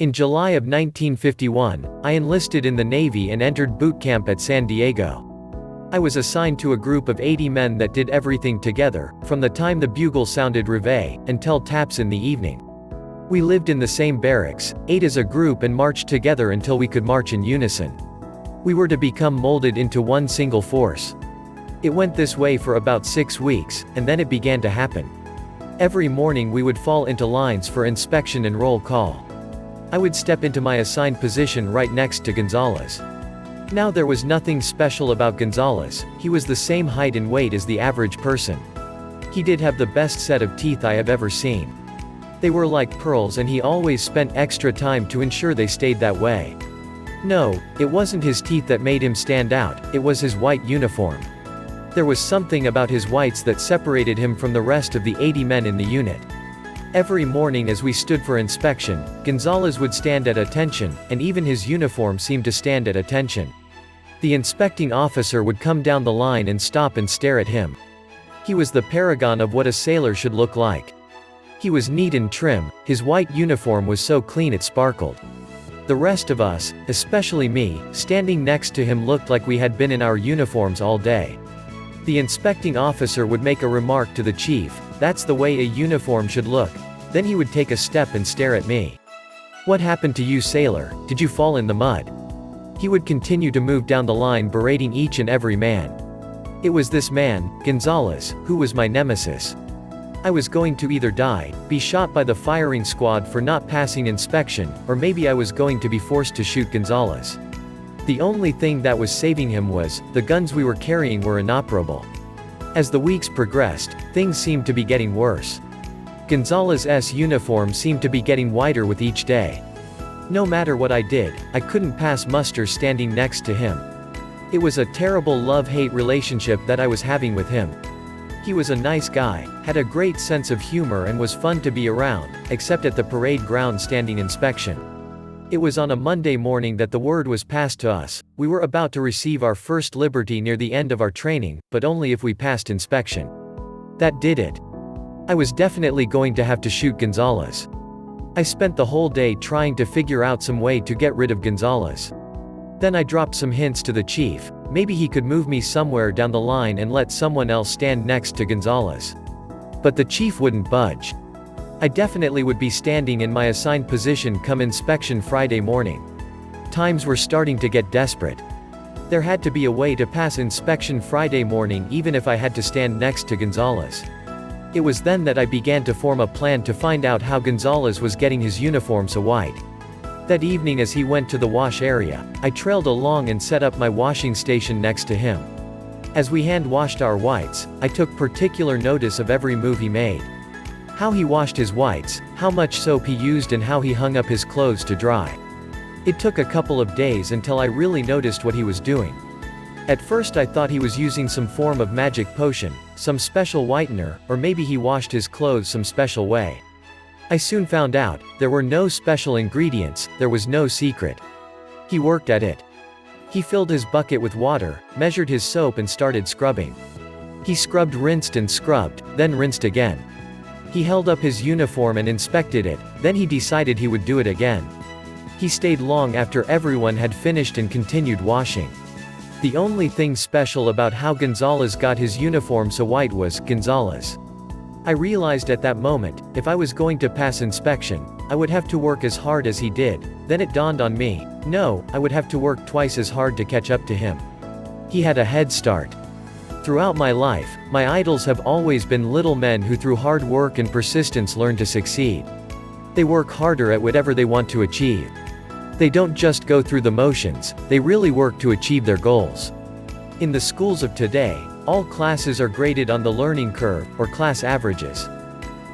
In July of 1951, I enlisted in the Navy and entered boot camp at San Diego. I was assigned to a group of 80 men that did everything together, from the time the bugle sounded reveille, until taps in the evening. We lived in the same barracks, ate as a group and marched together until we could march in unison. We were to become molded into one single force. It went this way for about 6 weeks, and then it began to happen. Every morning we would fall into lines for inspection and roll call. I would step into my assigned position right next to Gonzales. Now there was nothing special about Gonzales, he was the same height and weight as the average person. He did have the best set of teeth I have ever seen. They were like pearls and he always spent extra time to ensure they stayed that way. No, it wasn't his teeth that made him stand out, it was his white uniform. There was something about his whites that separated him from the rest of the 80 men in the unit. Every morning as we stood for inspection, Gonzales would stand at attention, and even his uniform seemed to stand at attention. The inspecting officer would come down the line and stop and stare at him. He was the paragon of what a sailor should look like. He was neat and trim, his white uniform was so clean it sparkled. The rest of us, especially me, standing next to him looked like we had been in our uniforms all day. The inspecting officer would make a remark to the chief, "That's the way a uniform should look." Then he would take a step and stare at me. "What happened to you, sailor? Did you fall in the mud?" He would continue to move down the line berating each and every man. It was this man, Gonzales, who was my nemesis. I was going to either die, be shot by the firing squad for not passing inspection, or maybe I was going to be forced to shoot Gonzales. The only thing that was saving him was, the guns we were carrying were inoperable. As the weeks progressed, things seemed to be getting worse. Gonzales' uniform seemed to be getting wider with each day. No matter what I did, I couldn't pass muster standing next to him. It was a terrible love-hate relationship that I was having with him. He was a nice guy, had a great sense of humor and was fun to be around, except at the parade ground standing inspection. It was on a Monday morning that the word was passed to us. We were about to receive our first liberty near the end of our training, but only if we passed inspection. That did it. I was definitely going to have to shoot Gonzales. I spent the whole day trying to figure out some way to get rid of Gonzales. Then I dropped some hints to the chief, maybe he could move me somewhere down the line and let someone else stand next to Gonzales. But the chief wouldn't budge. I definitely would be standing in my assigned position come inspection Friday morning. Times were starting to get desperate. There had to be a way to pass inspection Friday morning even if I had to stand next to Gonzales. It was then that I began to form a plan to find out how Gonzales was getting his uniform so white. That evening as he went to the wash area, I trailed along and set up my washing station next to him. As we hand-washed our whites, I took particular notice of every move he made. How he washed his whites, how much soap he used and how he hung up his clothes to dry. It took a couple of days until I really noticed what he was doing. At first I thought he was using some form of magic potion, some special whitener, or maybe he washed his clothes some special way. I soon found out, there were no special ingredients, there was no secret. He worked at it. He filled his bucket with water, measured his soap and started scrubbing. He scrubbed, rinsed and scrubbed, then rinsed again. He held up his uniform and inspected it, then he decided he would do it again. He stayed long after everyone had finished and continued washing. The only thing special about how Gonzales got his uniform so white was Gonzales. I realized at that moment, if I was going to pass inspection, I would have to work as hard as he did. Then it dawned on me, no, I would have to work twice as hard to catch up to him. He had a head start. Throughout my life, my idols have always been little men who through hard work and persistence learn to succeed. They work harder at whatever they want to achieve. They don't just go through the motions, they really work to achieve their goals. In the schools of today, all classes are graded on the learning curve, or class averages.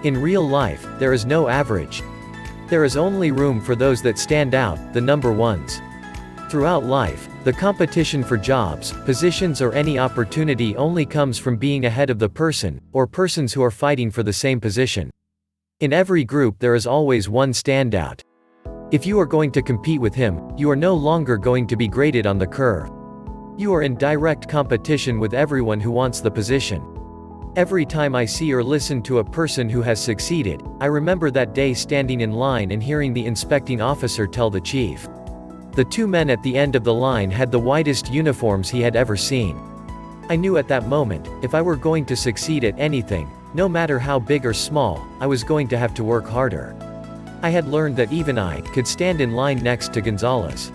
In real life, there is no average. There is only room for those that stand out, the number ones. Throughout life, the competition for jobs, positions or any opportunity only comes from being ahead of the person, or persons who are fighting for the same position. In every group there is always one standout. If you are going to compete with him, you are no longer going to be graded on the curve. You are in direct competition with everyone who wants the position. Every time I see or listen to a person who has succeeded, I remember that day standing in line and hearing the inspecting officer tell the chief. The two men at the end of the line had the whitest uniforms he had ever seen. I knew at that moment, if I were going to succeed at anything, no matter how big or small, I was going to have to work harder. I had learned that even I could stand in line next to Gonzales.